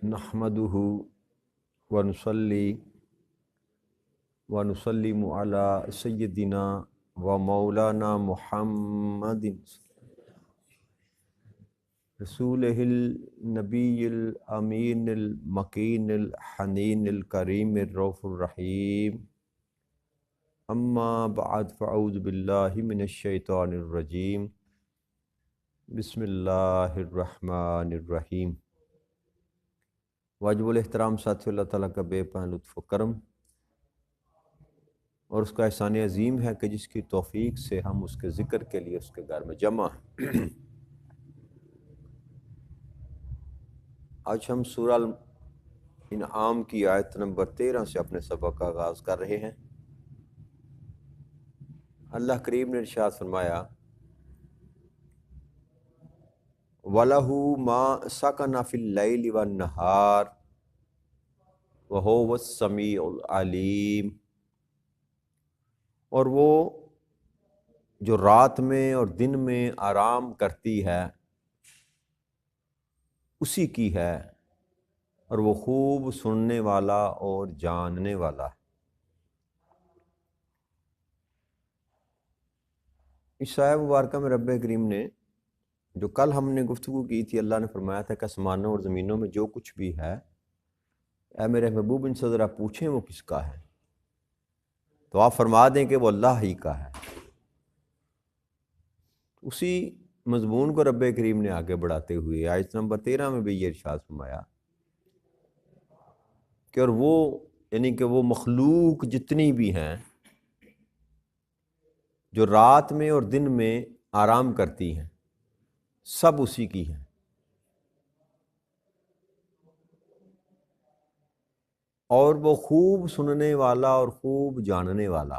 نحمدہ ونصلی ونسلم علی سیدنا و مولانا محمد رسولہ النبی الامین المکین الحنین الکریم الرؤوف الرحیم اما بعد فاعوذ باللہ من الشیطان الرجیم بسم اللہ الرحمن الرحیم۔ واجب الاحترام ساتھی اللہ تعالیٰ کا بے پناہ لطف و کرم اور اس کا احسان عظیم ہے کہ جس کی توفیق سے ہم اس کے ذکر کے لیے اس کے گھر میں جمع ہیں۔ آج ہم سورہ الانعام کی آیت نمبر 13 سے اپنے سبق کا آغاز کر رہے ہیں۔ اللہ کریم نے ارشاد فرمایا وَلَهُ مَا سَكَنَ فِي اللَّيْلِ وَالنَّهَارِ وَهُوَ السَّمِيعُ الْعَلِيمُ، اور وہ جو رات میں اور دن میں آرام کرتی ہے اسی کی ہے، اور وہ خوب سننے والا اور جاننے والا ہے۔ اس آیہ مبارکہ میں رب کریم نے جو کل ہم نے گفتگو کی تھی، اللہ نے فرمایا تھا کہ آسمانوں اور زمینوں میں جو کچھ بھی ہے، اے میرے محبوب ان سے ذرا پوچھیں وہ کس کا ہے، تو آپ فرما دیں کہ وہ اللہ ہی کا ہے۔ اسی مضمون کو رب کریم نے آگے بڑھاتے ہوئے آیت نمبر 13 میں بھی یہ ارشاد فرمایا کہ اور وہ یعنی کہ وہ مخلوق جتنی بھی ہیں جو رات میں اور دن میں آرام کرتی ہیں، سب اسی کی ہیں، اور وہ خوب سننے والا اور خوب جاننے والا۔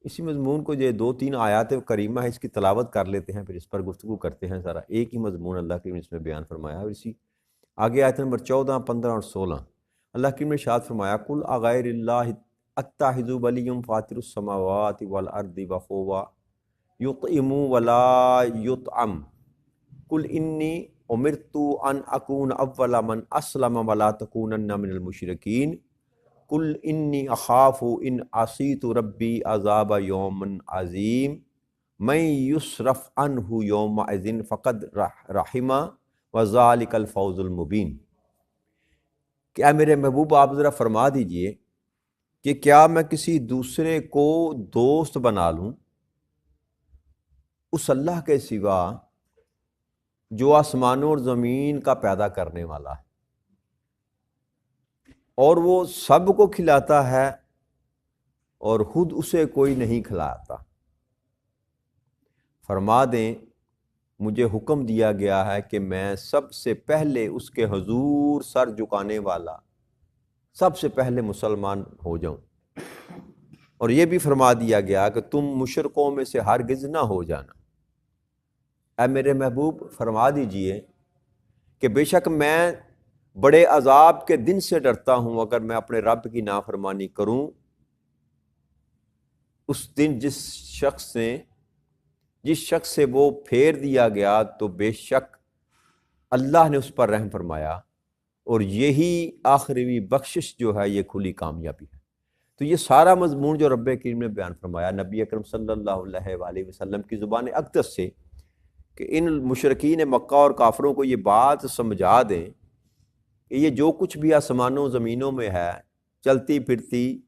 اسی مضمون کو یہ 2-3 آیات کریمہ ہے، اس کی تلاوت کر لیتے ہیں، پھر اس پر گفتگو کرتے ہیں۔ ذرا ایک ہی مضمون اللہ کریم نے اس میں بیان فرمایا، اور اسی آگے آیت نمبر 14، 15 اور 16 اللہ کریم نے ارشاد فرمایا قل اغیر اللہ اتخذ ولیا فاطر السماوات والارض وهو یطعم ولا یطعم قل انی امرت ان اکون اول من اسلم ولا تکونن من المشرکین قل انی اخاف ان عصیت ربی عذاب یوم عظیم من یصرف عنہ یومئذ فقد رحمہ وذالک الفوز المبین۔ کہ اے میرے محبوب آپ ذرا فرما دیجئے کہ کیا میں کسی دوسرے کو دوست بنا لوں اس اللہ کے سوا جو آسمانوں اور زمین کا پیدا کرنے والا ہے، اور وہ سب کو کھلاتا ہے اور خود اسے کوئی نہیں کھلاتا۔ فرما دیں مجھے حکم دیا گیا ہے کہ میں سب سے پہلے اس کے حضور سر جھکانے والا، سب سے پہلے مسلمان ہو جاؤں، اور یہ بھی فرما دیا گیا کہ تم مشرکوں میں سے ہرگز نہ ہو جانا۔ اے میرے محبوب فرما دیجئے کہ بے شک میں بڑے عذاب کے دن سے ڈرتا ہوں اگر میں اپنے رب کی نافرمانی کروں۔ اس دن جس شخص سے وہ پھیر دیا گیا تو بے شک اللہ نے اس پر رحم فرمایا، اور یہی آخری بخشش جو ہے یہ کھلی کامیابی ہے۔ تو یہ سارا مضمون جو رب کریم نے بیان فرمایا نبی اکرم صلی اللہ علیہ وآلہ وسلم کی زبان اقدس سے، کہ ان مشرکین مکہ اور کافروں کو یہ بات سمجھا دیں کہ یہ جو کچھ بھی آسمانوں زمینوں میں ہے، چلتی پھرتی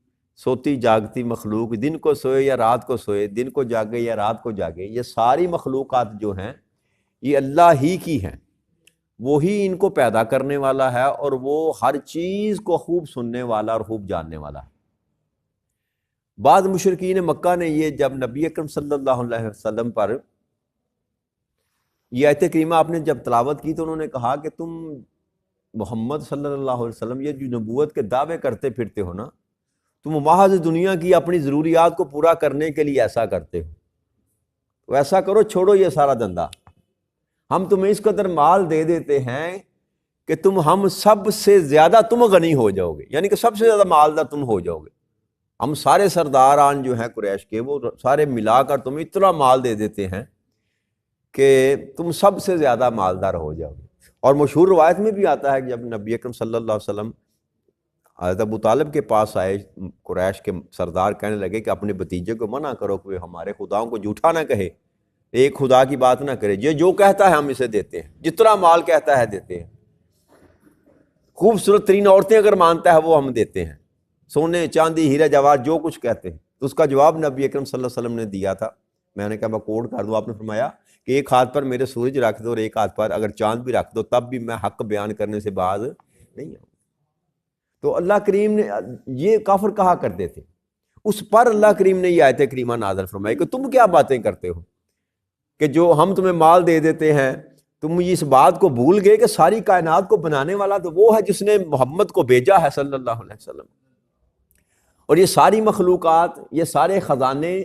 سوتی جاگتی مخلوق، دن کو سوئے یا رات کو سوئے، دن کو جاگے یا رات کو جاگے، یہ ساری مخلوقات جو ہیں یہ اللہ ہی کی ہیں، وہی ان کو پیدا کرنے والا ہے، اور وہ ہر چیز کو خوب سننے والا اور خوب جاننے والا ہے۔ بعض مشرکین مکہ نے یہ جب نبی اکرم صلی اللہ علیہ وسلم پر یہ آیت کریمہ آپ نے جب تلاوت کی تو انہوں نے کہا کہ تم محمد صلی اللہ علیہ وسلم یہ جو نبوت کے دعوے کرتے پھرتے ہو نا، تم محض دنیا کی اپنی ضروریات کو پورا کرنے کے لیے ایسا کرتے ہو، تو ایسا کرو، چھوڑو یہ سارا دھندا، ہم تمہیں اس قدر مال دے دیتے ہیں کہ ہم سب سے زیادہ تم غنی ہو جاؤ گے، یعنی کہ سب سے زیادہ مالدار تم ہو جاؤ گے۔ ہم سارے سرداران جو ہیں قریش کے، وہ سارے ملا کر تمہیں اتنا مال دے دیتے ہیں کہ تم سب سے زیادہ مالدار ہو جاؤ گے۔ اور مشہور روایت میں بھی آتا ہے کہ جب نبی اکرم صلی اللہ علیہ وسلم حضرت ابو طالب کے پاس آئے، قریش کے سردار کہنے لگے کہ اپنے بھتیجے کو منع کرو کہ وہ ہمارے خداؤں کو جھوٹا نہ کہے، ایک خدا کی بات نہ کرے، یہ جو کہتا ہے ہم اسے دیتے ہیں، جتنا مال کہتا ہے دیتے ہیں، خوبصورت ترین عورتیں اگر مانتا ہے وہ ہم دیتے ہیں، سونے چاندی ہیرا جواہر جو کچھ کہتے ہیں۔ تو اس کا جواب نبی اکرم صلی اللہ علیہ وسلم نے دیا تھا، میں نے کہا میں کوڈ کر دوں، آپ نے فرمایا کہ ایک ہاتھ پر میرے سورج رکھ دو اور ایک ہاتھ پر اگر چاند بھی رکھ دو تب بھی میں حق بیان کرنے سے باز نہیں ہوں۔ تو اللہ کریم نے، یہ کافر کہا کرتے تھے، اس پر اللہ کریم نے یہ آیت کریمہ نازل فرمائی کہ تم کیا باتیں کرتے ہو کہ جو ہم تمہیں مال دے دیتے ہیں، تم اس بات کو بھول گئے کہ ساری کائنات کو بنانے والا تو وہ ہے جس نے محمد کو بھیجا ہے صلی اللہ علیہ وسلم، اور یہ ساری مخلوقات، یہ سارے خزانے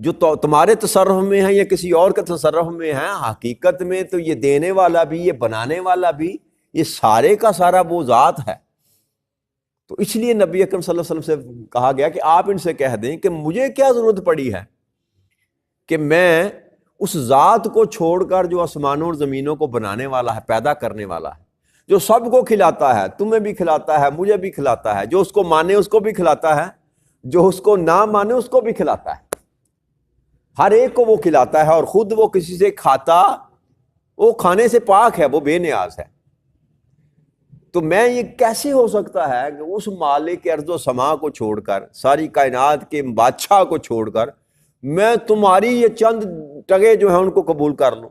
جو تمہارے تصرف میں ہیں یا کسی اور کے تصرف میں ہیں، حقیقت میں تو یہ دینے والا بھی، یہ بنانے والا بھی، یہ سارے کا سارا وہ ذات ہے۔ تو اس لیے نبی اکرم صلی اللہ علیہ وسلم سے کہا گیا کہ آپ ان سے کہہ دیں کہ مجھے کیا ضرورت پڑی ہے کہ میں اس ذات کو چھوڑ کر جو آسمانوں اور زمینوں کو بنانے والا ہے، پیدا کرنے والا ہے، جو سب کو کھلاتا ہے، تمہیں بھی کھلاتا ہے، مجھے بھی کھلاتا ہے، جو اس کو مانے اس کو بھی کھلاتا ہے، جو اس کو نہ مانے اس کو بھی کھلاتا ہے، ہر ایک کو وہ کھلاتا ہے، اور خود وہ کسی سے کھاتا، وہ کھانے سے پاک ہے، وہ بے نیاز ہے۔ تو میں یہ کیسے ہو سکتا ہے کہ اس مالک ارض و سما کو چھوڑ کر، ساری کائنات کے بادشاہ کو چھوڑ کر، میں تمہاری یہ چند ٹگے جو ہیں ان کو قبول کر لوں؟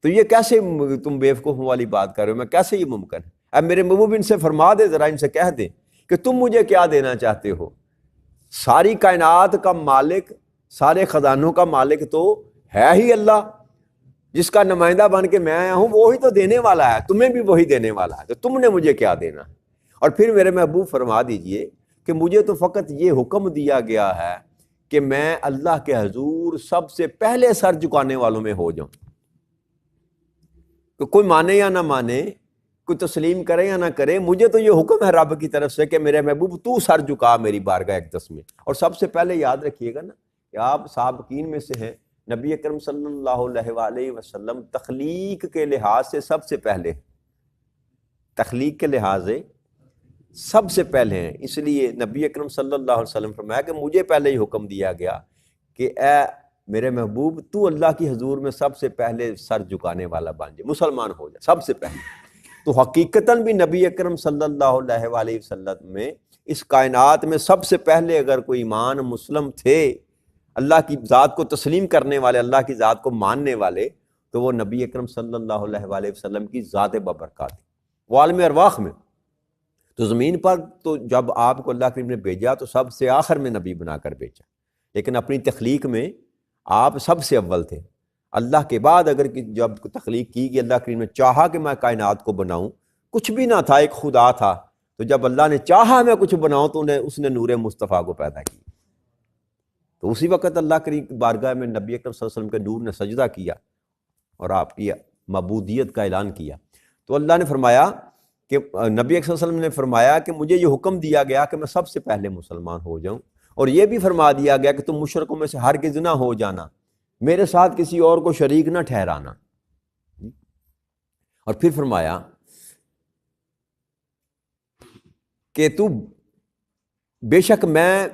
تو یہ کیسے تم بیوقوفوں والی بات کر رہے ہو، میں کیسے یہ ممکن ہے؟ اب میرے محبوب ان سے فرما دے، ذرا ان سے کہہ دیں کہ تم مجھے کیا دینا چاہتے ہو؟ ساری کائنات کا مالک، سارے خزانوں کا مالک تو ہے ہی اللہ، جس کا نمائندہ بن کے میں آیا ہوں، وہی تو دینے والا ہے، تمہیں بھی وہی دینے والا ہے، تو تم نے مجھے کیا دینا؟ اور پھر میرے محبوب فرما دیجئے کہ مجھے تو فقط یہ حکم دیا گیا ہے کہ میں اللہ کے حضور سب سے پہلے سر جھکانے والوں میں ہو جاؤں، تو کوئی مانے یا نہ مانے، کوئی تسلیم کرے یا نہ کرے، مجھے تو یہ حکم ہے رب کی طرف سے کہ میرے محبوب تو سر جھکا میری بارگاہ اقدس میں۔ اور سب سے پہلے یاد رکھیے گا نا کہ آپ سابقین میں سے ہیں، نبی اکرم صلی اللہ علیہ وآلہ وسلم تخلیق کے لحاظ سے سب سے پہلے، تخلیق کے لحاظ سے سب سے پہلے ہیں، اس لیے نبی اکرم صلی اللہ علیہ وسلم فرمایا کہ مجھے پہلے ہی حکم دیا گیا کہ اے میرے محبوب تو اللہ کی حضور میں سب سے پہلے سر جھکانے والا بن جائے، مسلمان ہو جائے سب سے پہلے۔ تو حقیقتاً بھی نبی اکرم صلی اللہ علیہ وآلہ وسلم میں اس کائنات میں سب سے پہلے اگر کوئی ایمان مسلم تھے، اللہ کی ذات کو تسلیم کرنے والے، اللہ کی ذات کو ماننے والے، تو وہ نبی اکرم صلی اللہ علیہ وآلہ وسلم کی ذات بابرکات تھی، وہ عالم ارواح میں۔ تو زمین پر تو جب آپ کو اللہ کریم نے بھیجا تو سب سے آخر میں نبی بنا کر بھیجا، لیکن اپنی تخلیق میں آپ سب سے اول تھے۔ اللہ کے بعد اگر جب تخلیق کی کہ اللہ کریم نے چاہا کہ میں کائنات کو بناؤں، کچھ بھی نہ تھا، ایک خدا تھا، تو جب اللہ نے چاہا میں کچھ بناؤں تو اس نے نور مصطفیٰ کو پیدا کی، تو اسی وقت اللہ کریم کی بارگاہ میں نبی اکرم صلی اللہ علیہ وسلم کے نور نے سجدہ کیا اور آپ کی معبودیت کا اعلان کیا۔ تو اللہ نے فرمایا کہ نبی اکرم صلی اللہ علیہ وسلم نے فرمایا کہ مجھے یہ حکم دیا گیا کہ میں سب سے پہلے مسلمان ہو جاؤں، اور یہ بھی فرما دیا گیا کہ تم مشرکوں میں سے ہرگز نہ ہو جانا، میرے ساتھ کسی اور کو شریک نہ ٹھہرانا۔ اور پھر فرمایا کہ تو بے شک میں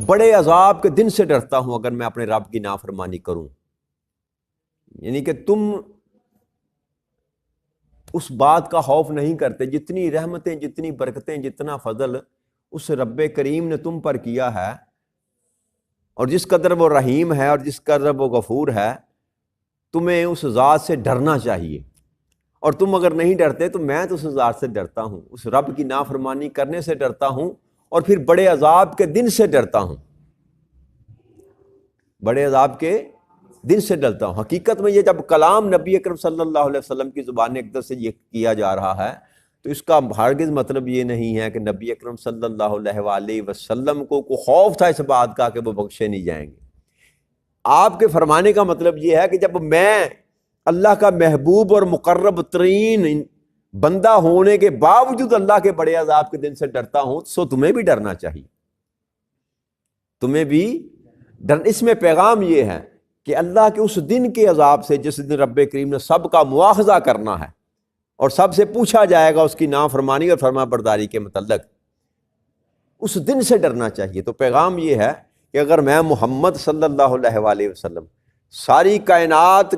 بڑے عذاب کے دن سے ڈرتا ہوں اگر میں اپنے رب کی نافرمانی کروں، یعنی کہ تم اس بات کا خوف نہیں کرتے، جتنی رحمتیں، جتنی برکتیں، جتنا فضل اس رب کریم نے تم پر کیا ہے، اور جس قدر وہ رحیم ہے اور جس قدر وہ غفور ہے، تمہیں اس ذات سے ڈرنا چاہیے۔ اور تم اگر نہیں ڈرتے تو میں تو اس ذات سے ڈرتا ہوں، اس رب کی نافرمانی کرنے سے ڈرتا ہوں، اور پھر بڑے عذاب کے دن سے ڈرتا ہوں، بڑے عذاب کے دن سے ڈرتا ہوں۔ حقیقت میں یہ جب کلام نبی اکرم صلی اللہ علیہ وسلم کی زبان اقدس سے یہ کیا جا رہا ہے تو اس کا ہرگز مطلب یہ نہیں ہے کہ نبی اکرم صلی اللہ علیہ وآلہ وسلم کو خوف تھا اس بات کا کہ وہ بخشے نہیں جائیں گے۔ آپ کے فرمانے کا مطلب یہ ہے کہ جب میں اللہ کا محبوب اور مقرب ترین بندہ ہونے کے باوجود اللہ کے بڑے عذاب کے دن سے ڈرتا ہوں، سو تمہیں بھی ڈرنا چاہیے، تمہیں بھی ڈر۔ اس میں پیغام یہ ہے کہ اللہ کے اس دن کے عذاب سے جس دن رب کریم نے سب کا مواخذہ کرنا ہے اور سب سے پوچھا جائے گا اس کی نافرمانی اور فرما برداری کے متعلق، اس دن سے ڈرنا چاہیے۔ تو پیغام یہ ہے کہ اگر میں محمد صلی اللہ علیہ وآلہ وسلم ساری کائنات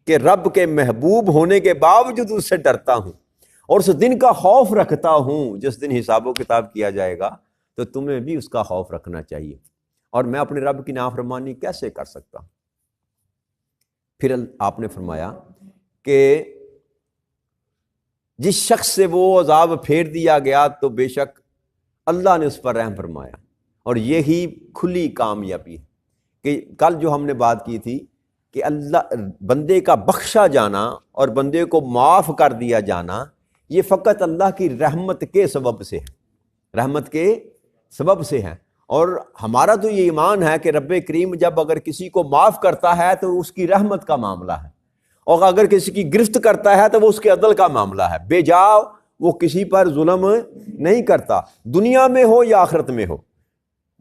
کے رب کے محبوب ہونے کے باوجود اس سے ڈرتا ہوں اور اس دن کا خوف رکھتا ہوں جس دن حساب و کتاب کیا جائے گا، تو تمہیں بھی اس کا خوف رکھنا چاہیے۔ اور میں اپنے رب کی نافرمانی کیسے کر سکتا ہوں؟ پھر آپ نے فرمایا کہ جس شخص سے وہ عذاب پھیر دیا گیا تو بے شک اللہ نے اس پر رحم فرمایا، اور یہی کھلی کامیابی ہے۔ کہ کل جو ہم نے بات کی تھی کہ اللہ بندے کا بخشا جانا اور بندے کو معاف کر دیا جانا یہ فقط اللہ کی رحمت کے سبب سے ہے، رحمت کے سبب سے ہے۔ اور ہمارا تو یہ ایمان ہے کہ رب کریم جب اگر کسی کو معاف کرتا ہے تو اس کی رحمت کا معاملہ ہے، اور اگر کسی کی گرفت کرتا ہے تو وہ اس کے عدل کا معاملہ ہے۔ بے جا وہ کسی پر ظلم نہیں کرتا، دنیا میں ہو یا آخرت میں ہو۔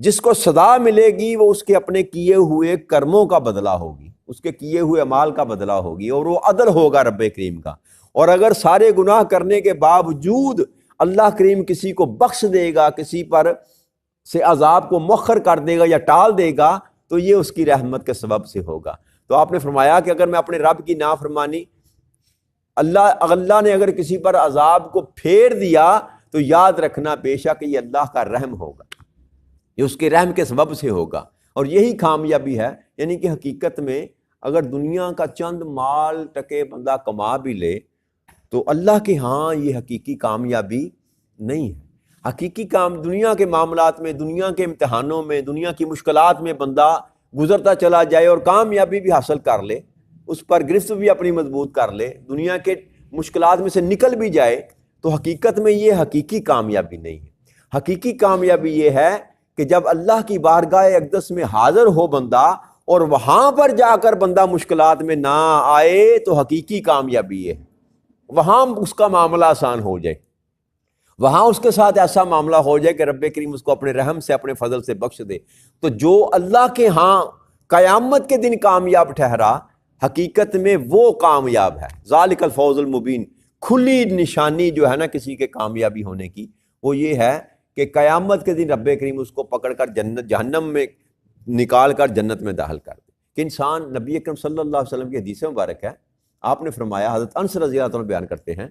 جس کو سزا ملے گی وہ اس کے اپنے کیے ہوئے کرموں کا بدلہ ہوگی، اس کے کیے ہوئے اعمال کا بدلہ ہوگی، اور وہ عدل ہوگا رب کریم کا۔ اور اگر سارے گناہ کرنے کے باوجود اللہ کریم کسی کو بخش دے گا، کسی پر سے عذاب کو مؤخر کر دے گا یا ٹال دے گا، تو یہ اس کی رحمت کے سبب سے ہوگا۔ تو آپ نے فرمایا کہ اگر میں اپنے رب کی نافرمانی اللہ نے اگر کسی پر عذاب کو پھیر دیا تو یاد رکھنا بے شک یہ اللہ کا رحم ہوگا، یہ اس کے رحم کے سبب سے ہوگا، اور یہی کامیابی ہے۔ یعنی کہ حقیقت میں اگر دنیا کا چند مال ٹکے بندہ کما بھی لے تو اللہ کے ہاں یہ حقیقی کامیابی نہیں ہے۔ حقیقی دنیا کے معاملات میں، دنیا کے امتحانوں میں، دنیا کی مشکلات میں بندہ گزرتا چلا جائے اور کامیابی بھی حاصل کر لے، اس پر گرفت بھی اپنی مضبوط کر لے، دنیا کے مشکلات میں سے نکل بھی جائے، تو حقیقت میں یہ حقیقی کامیابی نہیں ہے۔ حقیقی کامیابی یہ ہے کہ جب اللہ کی بارگاہ اقدس میں حاضر ہو بندہ اور وہاں پر جا کر بندہ مشکلات میں نہ آئے، تو حقیقی کامیابی ہے۔ وہاں اس کا معاملہ آسان ہو جائے، وہاں اس کے ساتھ ایسا معاملہ ہو جائے کہ رب کریم اس کو اپنے رحم سے، اپنے فضل سے بخش دے۔ تو جو اللہ کے ہاں قیامت کے دن کامیاب ٹھہرا، حقیقت میں وہ کامیاب ہے۔ ذالک الفوز المبین، کھلی نشانی جو ہے نا کسی کے کامیابی ہونے کی، وہ یہ ہے کہ قیامت کے دن رب کریم اس کو پکڑ کر جہنم میں نکال کر جنت میں داخل کر دے۔ کہ انسان، نبی اکرم صلی اللہ علیہ وسلم کی حدیث مبارک ہے، آپ نے فرمایا، حضرت انس رضی اللہ عنہ بیان کرتے ہیں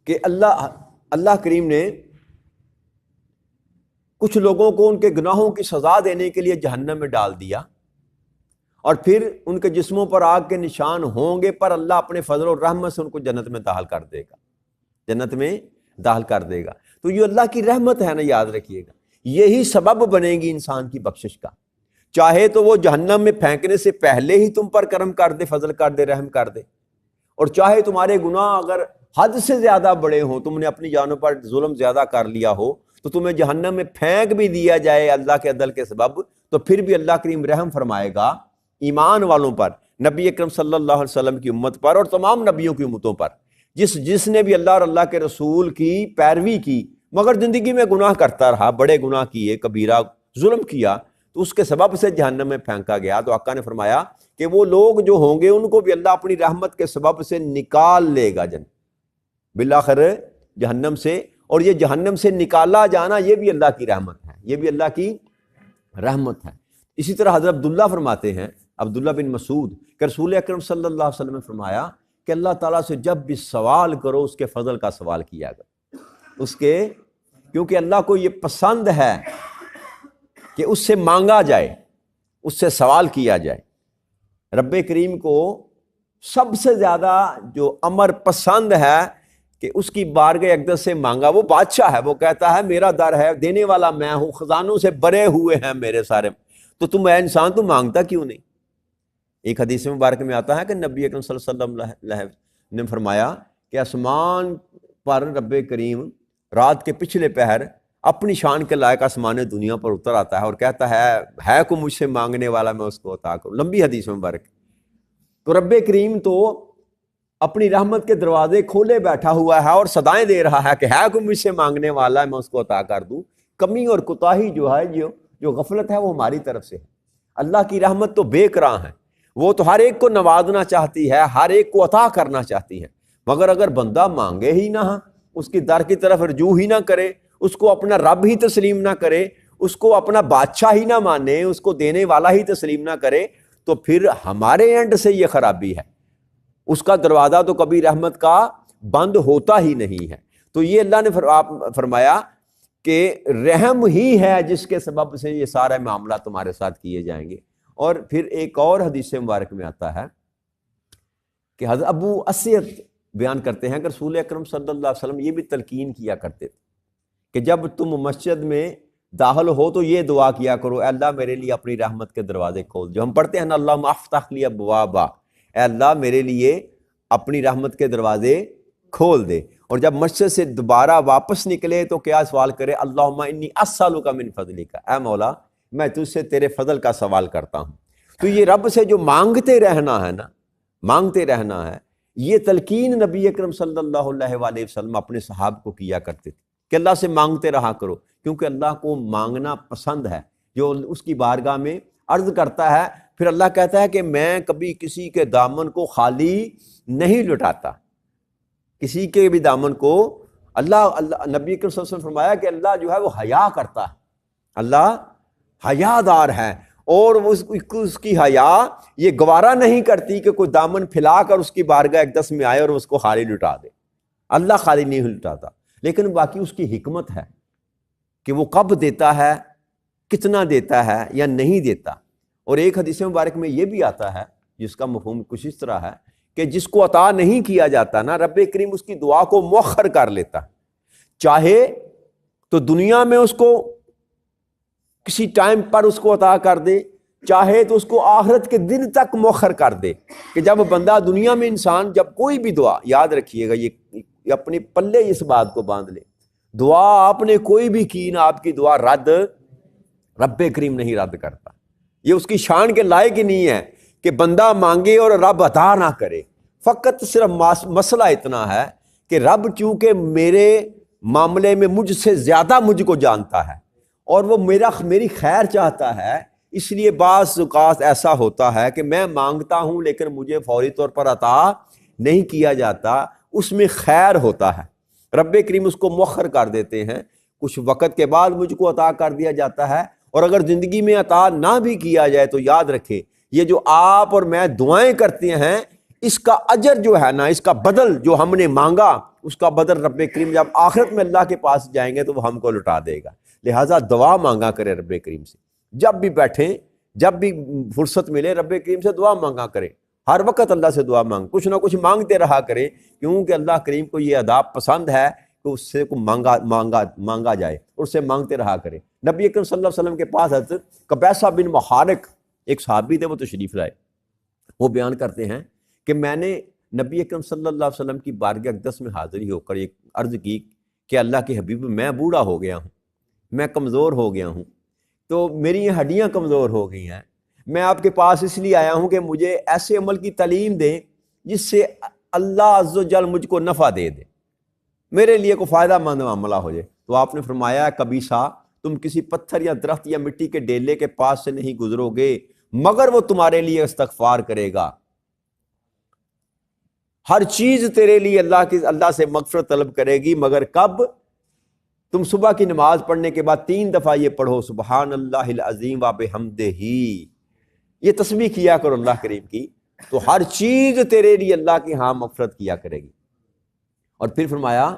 کہ اللہ کریم نے کچھ لوگوں کو ان کے گناہوں کی سزا دینے کے لیے جہنم میں ڈال دیا، اور پھر ان کے جسموں پر آگ کے نشان ہوں گے، پر اللہ اپنے فضل و رحمت سے ان کو جنت میں داخل کر دے گا، جنت میں داخل کر دے گا۔ تو یہ اللہ کی رحمت ہے نا، یاد رکھیے گا، یہی سبب بنے گی انسان کی بخشش کا۔ چاہے تو وہ جہنم میں پھینکنے سے پہلے ہی تم پر کرم کر دے، فضل کر دے، رحم کر دے، اور چاہے تمہارے گناہ اگر حد سے زیادہ بڑے ہوں، تم نے اپنی جانوں پر ظلم زیادہ کر لیا ہو، تو تمہیں جہنم میں پھینک بھی دیا جائے اللہ کے عدل کے سبب، تو پھر بھی اللہ کریم رحم فرمائے گا ایمان والوں پر، نبی اکرم صلی اللہ علیہ وسلم کی امت پر اور تمام نبیوں کی امتوں پر۔ جس نے بھی اللہ اور اللہ کے رسول کی پیروی کی مگر زندگی میں گناہ کرتا رہا، بڑے گناہ کیے، کبیرہ ظلم کیا، تو اس کے سبب سے جہنم میں پھینکا گیا۔ تو آقا نے فرمایا کہ وہ لوگ جو ہوں گے ان کو بھی اللہ اپنی رحمت کے سبب سے نکال لے گا بالآخر جہنم سے، اور یہ جہنم سے نکالا جانا یہ بھی اللہ کی رحمت ہے، یہ بھی اللہ کی رحمت ہے۔ اسی طرح حضرت عبداللہ فرماتے ہیں، عبداللہ بن مسعود، کہ رسول اکرم صلی اللہ علیہ وسلم نے فرمایا کہ اللہ تعالیٰ سے جب بھی سوال کرو اس کے فضل کا سوال کیا کرو، اس کے، کیونکہ اللہ کو یہ پسند ہے کہ اس سے مانگا جائے، اس سے سوال کیا جائے۔ رب کریم کو سب سے زیادہ جو امر پسند ہے کہ اس کی بارگاہ اقدس سے مانگا، وہ بادشاہ ہے، وہ کہتا ہے میرا در ہے، دینے والا میں ہوں، خزانوں سے بھرے ہوئے ہیں میرے سارے، تو تم اے انسان تم مانگتا کیوں نہیں؟ ایک حدیث مبارک میں آتا ہے کہ نبی اکرم صلی اللہ علیہ وسلم نے فرمایا کہ آسمان پر رب کریم رات کے پچھلے پہر اپنی شان کے لائق آسمان دنیا پر اتر آتا ہے اور کہتا ہے کوئی مجھ سے مانگنے والا میں اس کو عطا کروں، لمبی حدیث مبارک۔ تو رب کریم تو اپنی رحمت کے دروازے کھولے بیٹھا ہوا ہے اور صدائیں دے رہا ہے کہ ہے کوئی مجھ سے مانگنے والا ہے میں اس کو عطا کر دوں۔ کمی اور کوتاہی جو ہے جو غفلت ہے وہ ہماری طرف سے ہے۔ اللہ کی رحمت تو بے کران ہے، وہ تو ہر ایک کو نوازنا چاہتی ہے، ہر ایک کو عطا کرنا چاہتی ہے، مگر اگر بندہ مانگے ہی نہ، اس کی در کی طرف رجوع ہی نہ کرے، اس کو اپنا رب ہی تسلیم نہ کرے، اس کو اپنا بادشاہ ہی نہ مانے، اس کو دینے والا ہی تسلیم نہ کرے، تو پھر ہمارے اینڈ سے یہ خرابی ہے، اس کا دروازہ تو کبھی رحمت کا بند ہوتا ہی نہیں ہے۔ تو یہ اللہ نے فرمایا کہ رحم ہی ہے جس کے سبب سے یہ سارا معاملہ تمہارے ساتھ کیے جائیں گے۔ اور پھر ایک اور حدیث مبارک میں آتا ہے کہ حضرت ابو اسید بیان کرتے ہیں کہ رسول اکرم صلی اللہ علیہ وسلم یہ بھی تلقین کیا کرتے تھے کہ جب تم مسجد میں داخل ہو تو یہ دعا کیا کرو، اے اللہ میرے لیے اپنی رحمت کے دروازے کھول، جو ہم پڑھتے ہیں نا اللہم افتح لی ابوابا، اے اللہ میرے لیے اپنی رحمت کے دروازے کھول دے۔ اور جب مسجد سے دوبارہ واپس نکلے تو کیا سوال کرے، اللہم انی اسألک من فضلک، اے مولا میں تجھ سے تیرے فضل کا سوال کرتا ہوں۔ تو یہ رب سے جو مانگتے رہنا ہے نا، مانگتے رہنا ہے، یہ تلقین نبی اکرم صلی اللہ علیہ وآلہ وسلم اپنے صحابہ کو کیا کرتے تھے کہ اللہ سے مانگتے رہا کرو، کیونکہ اللہ کو مانگنا پسند ہے۔ جو اس کی بارگاہ میں عرض کرتا ہے، پھر اللہ کہتا ہے کہ میں کبھی کسی کے دامن کو خالی نہیں لٹاتا، کسی کے بھی دامن کو اللہ نبی اکرم صلی اللہ علیہ وسلم فرمایا کہ اللہ جو ہے وہ حیا کرتا ہے، اللہ حیا دار ہے، اور اس کی حیا یہ گوارا نہیں کرتی کہ کوئی دامن پھیلا کر اس کی بارگاہ اقدس میں آئے اور اس کو خالی لٹا دے۔ اللہ خالی نہیں لٹاتا، لیکن باقی اس کی حکمت ہے کہ وہ کب دیتا ہے، کتنا دیتا ہے یا نہیں دیتا۔ اور ایک حدیث مبارک میں یہ بھی آتا ہے جس کا مفہوم کچھ اس طرح ہے کہ جس کو عطا نہیں کیا جاتا نا، رب کریم اس کی دعا کو مؤخر کر لیتا، چاہے تو دنیا میں اس کو کسی ٹائم پر اس کو عطا کر دے، چاہے تو اس کو آخرت کے دن تک مؤخر کر دے، کہ جب بندہ دنیا میں انسان جب کوئی بھی دعا، یاد رکھیے گا یہ اپنے پلے اس بات کو باندھ لے، دعا آپ نے کوئی بھی کی نا، آپ کی دعا رد رب کریم نہیں رد کرتا، یہ اس کی شان کے لائق ہی نہیں ہے کہ بندہ مانگے اور رب عطا نہ کرے۔ فقط صرف مسئلہ اتنا ہے کہ رب چونکہ میرے معاملے میں مجھ سے زیادہ مجھ کو جانتا ہے اور وہ میری خیر چاہتا ہے، اس لیے بعض اوقات ایسا ہوتا ہے کہ میں مانگتا ہوں لیکن مجھے فوری طور پر عطا نہیں کیا جاتا، اس میں خیر ہوتا ہے، رب کریم اس کو مؤخر کر دیتے ہیں، کچھ وقت کے بعد مجھ کو عطا کر دیا جاتا ہے۔ اور اگر زندگی میں عطا نہ بھی کیا جائے تو یاد رکھے یہ جو آپ اور میں دعائیں کرتے ہیں، اس کا اجر جو ہے نا، اس کا بدل جو ہم نے مانگا، اس کا بدل رب کریم جب آخرت میں اللہ کے پاس جائیں گے تو وہ ہم کو لٹا دے گا۔ لہٰذا دعا مانگا کرے رب کریم سے، جب بھی بیٹھیں، جب بھی فرصت ملے رب کریم سے دعا مانگا کرے، ہر وقت اللہ سے دعا مانگ، کچھ نہ کچھ مانگتے رہا کرے، کیونکہ اللہ کریم کو یہ آداب پسند ہے کہ اس سے مانگا جائے اور اس سے مانگتے رہا کرے۔ نبی اکرم صلی اللہ علیہ وسلم کے پاس حضرت قبیصہ بن محارق ایک صحابی تھے، وہ تشریف لائے، وہ بیان کرتے ہیں کہ میں نے نبی اکرم صلی اللہ علیہ وسلم کی بارگاہ اقدس میں حاضری ہو کر ایک عرض کی کہ اللہ کے حبیب میں بوڑھا ہو گیا ہوں، میں کمزور ہو گیا ہوں، تو میری یہ ہڈیاں کمزور ہو گئی ہیں، میں آپ کے پاس اس لیے آیا ہوں کہ مجھے ایسے عمل کی تعلیم دیں جس سے اللہ عز و جل مجھ کو نفع دے دے، میرے لیے کو فائدہ مند معاملہ ہو جائے۔ تو آپ نے فرمایا قبیصہ تم کسی پتھر یا درخت یا مٹی کے ڈیلے کے پاس سے نہیں گزرو گے مگر وہ تمہارے لیے استغفار کرے گا، ہر چیز تیرے لیے اللہ سے مغفرت طلب کرے گی، مگر کب؟ تم صبح کی نماز پڑھنے کے بعد 3 دفعہ یہ پڑھو سبحان اللہ العظیم و بحمدہ، یہ تسبیح کیا کرو اللہ کریم کی، تو ہر چیز تیرے لیے اللہ کی ہاں مغفرت کیا کرے گی۔ اور پھر فرمایا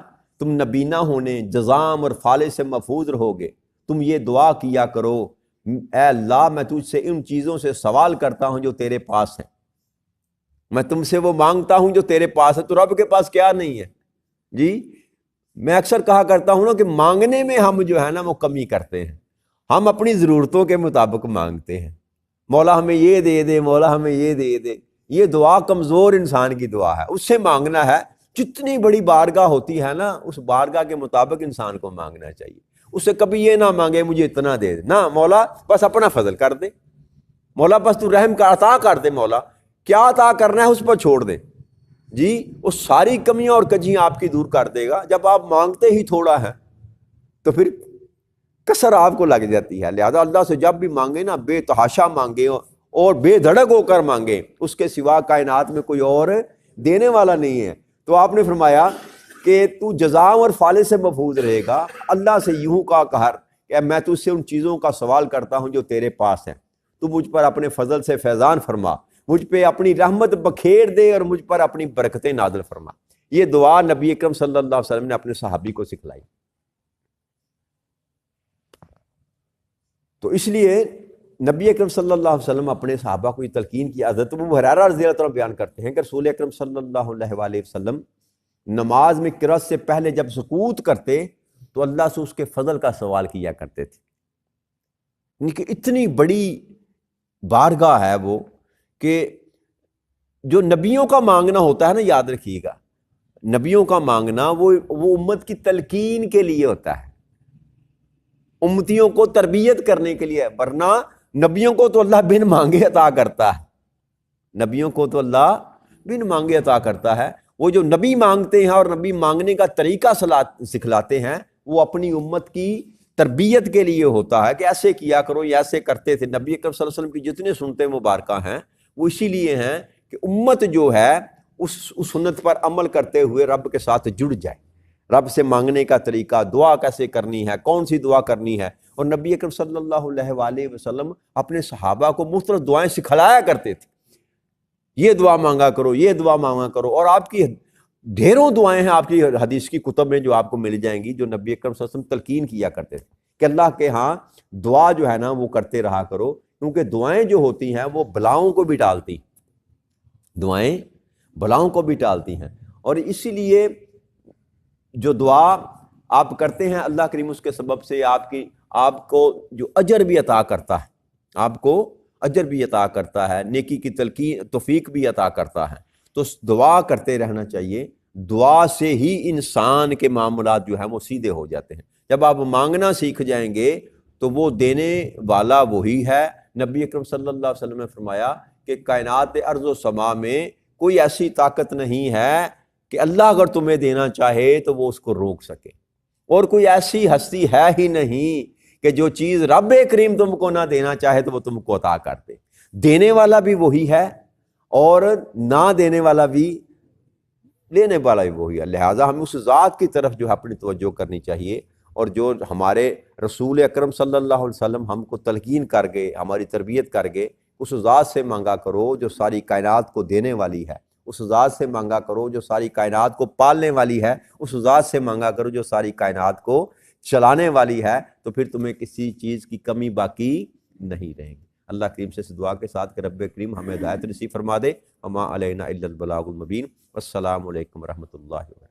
تم نبینا ہونے، جزام اور فالے سے محفوظ رہو گے، تم یہ دعا کیا کرو، اے اللہ میں تجھ سے ان چیزوں سے سوال کرتا ہوں جو تیرے پاس ہیں، میں تم سے وہ مانگتا ہوں جو تیرے پاس ہے۔ تو رب کے پاس کیا نہیں ہے جی؟ میں اکثر کہا کرتا ہوں نا کہ مانگنے میں ہم جو ہے نا وہ کمی کرتے ہیں، ہم اپنی ضرورتوں کے مطابق مانگتے ہیں، مولا ہمیں یہ دے دے، مولا ہمیں یہ دے دے۔ یہ دعا کمزور انسان کی دعا ہے، اس سے مانگنا ہے، جتنی بڑی بارگاہ ہوتی ہے نا اس بارگاہ کے مطابق انسان کو مانگنا چاہیے، اس سے کبھی یہ نہ مانگے مجھے اتنا دے دے، نہ مولا بس اپنا فضل کر دے، مولا بس تو رحم کا عطا کر دے، مولا کیا عطا کرنا ہے اس پر چھوڑ دے جی، وہ ساری کمیاں اور کجیاں آپ کی دور کر دے گا۔ جب آپ مانگتے ہی تھوڑا ہے تو پھر کثر آپ کو لگ جاتی ہے۔ لہذا اللہ سے جب بھی مانگے نا بے تحاشا مانگے اور بے دھڑک ہو کر مانگے، اس کے سوا کائنات میں کوئی اور دینے والا نہیں ہے۔ تو آپ نے فرمایا کہ تو جزا اور فالے سے محفوظ رہے گا۔ اللہ سے یوں کا قہر کہ میں تجھ سے ان چیزوں کا سوال کرتا ہوں جو تیرے پاس ہیں، تو مجھ پر اپنے فضل سے فیضان فرما، مجھ پہ اپنی رحمت بکھیر دے اور مجھ پر اپنی برکتیں نازل فرما۔ یہ دعا نبی اکرم صلی اللہ علیہ وسلم نے اپنے صحابی کو سکھلائی۔ تو اس لیے نبی اکرم صلی اللہ علیہ وسلم اپنے صحابہ کو یہ تلقین کی عادت، ابو ہریرہ رضی اللہ عنہ بیان کرتے ہیں کہ رسول اکرم صلی اللہ علیہ وآلہ وسلم نماز میں قرأت سے پہلے جب سکوت کرتے تو اللہ سے اس کے فضل کا سوال کیا کرتے تھے۔ یعنی کہ اتنی بڑی بارگاہ ہے وہ کہ جو نبیوں کا مانگنا ہوتا ہے نا، یاد رکھیے گا، نبیوں کا مانگنا وہ امت کی تلقین کے لیے ہوتا ہے، امتیوں کو تربیت کرنے کے لیے، ورنہ نبیوں کو تو اللہ بن مانگے عطا کرتا ہے، نبیوں کو تو اللہ بن مانگے عطا کرتا ہے۔ وہ جو نبی مانگتے ہیں اور نبی مانگنے کا طریقہ سکھلاتے ہیں، وہ اپنی امت کی تربیت کے لیے ہوتا ہے کہ ایسے کیا کرو، یہ ایسے کرتے تھے۔ نبی اکرم صلی اللہ علیہ وسلم کی جتنے سنتیں مبارکہ ہیں وہ اسی لیے ہیں کہ امت جو ہے اس سنت پر عمل کرتے ہوئے رب کے ساتھ جڑ جائے، رب سے مانگنے کا طریقہ، دعا کیسے کرنی ہے، کون سی دعا کرنی ہے۔ اور نبی اکرم صلی اللہ علیہ وآلہ وسلم اپنے صحابہ کو مختلف دعائیں سکھلایا کرتے تھے، یہ دعا مانگا کرو، یہ دعا مانگا کرو۔ اور آپ کی ڈھیروں دعائیں ہیں آپ کی حدیث کی کتب میں جو آپ کو مل جائیں گی، جو نبی اکرم صلی اللہ علیہ وسلم تلقین کیا کرتے تھے کہ اللہ کے ہاں دعا جو ہے نا وہ کرتے رہا کرو، کیونکہ دعائیں جو ہوتی ہیں وہ بلاؤں کو بھی ٹالتی، دعائیں بلاؤں کو بھی ٹالتی ہیں۔ اور اسی لیے جو دعا آپ کرتے ہیں اللہ کریم اس کے سبب سے آپ کو جو اجر بھی عطا کرتا ہے، آپ کو اجر بھی عطا کرتا ہے، نیکی کی تلقین توفیق بھی عطا کرتا ہے۔ تو دعا کرتے رہنا چاہیے، دعا سے ہی انسان کے معاملات جو ہیں وہ سیدھے ہو جاتے ہیں۔ جب آپ مانگنا سیکھ جائیں گے تو وہ دینے والا وہی ہے۔ نبی اکرم صلی اللہ علیہ وسلم نے فرمایا کہ کائنات ارض و سما میں کوئی ایسی طاقت نہیں ہے کہ اللہ اگر تمہیں دینا چاہے تو وہ اس کو روک سکے، اور کوئی ایسی ہستی ہے ہی نہیں کہ جو چیز رب کریم تم کو نہ دینا چاہے تو وہ تم کو عطا کر دے۔ دینے والا بھی وہی ہے اور نہ دینے والا بھی، لینے والا بھی وہی ہے۔ لہٰذا ہمیں اس ذات کی طرف جو ہے اپنی توجہ کرنی چاہیے، اور جو ہمارے رسول اکرم صلی اللہ علیہ وسلم ہم کو تلقین کر گئے، ہماری تربیت کر گئے، اس ذات سے مانگا کرو جو ساری کائنات کو دینے والی ہے، اس ذات سے مانگا کرو جو ساری کائنات کو پالنے والی ہے، اس ذات سے مانگا کرو جو ساری کائنات کو چلانے والی ہے، تو پھر تمہیں کسی چیز کی کمی باقی نہیں رہے گی۔ اللہ کریم سے اس دعا کے ساتھ کہ رب کریم ہمیں ہدایت نصیب فرما دے۔ وما علینا الا البلاغ المبین۔ السلام علیکم ورحمۃ اللہ وبرکاتہ۔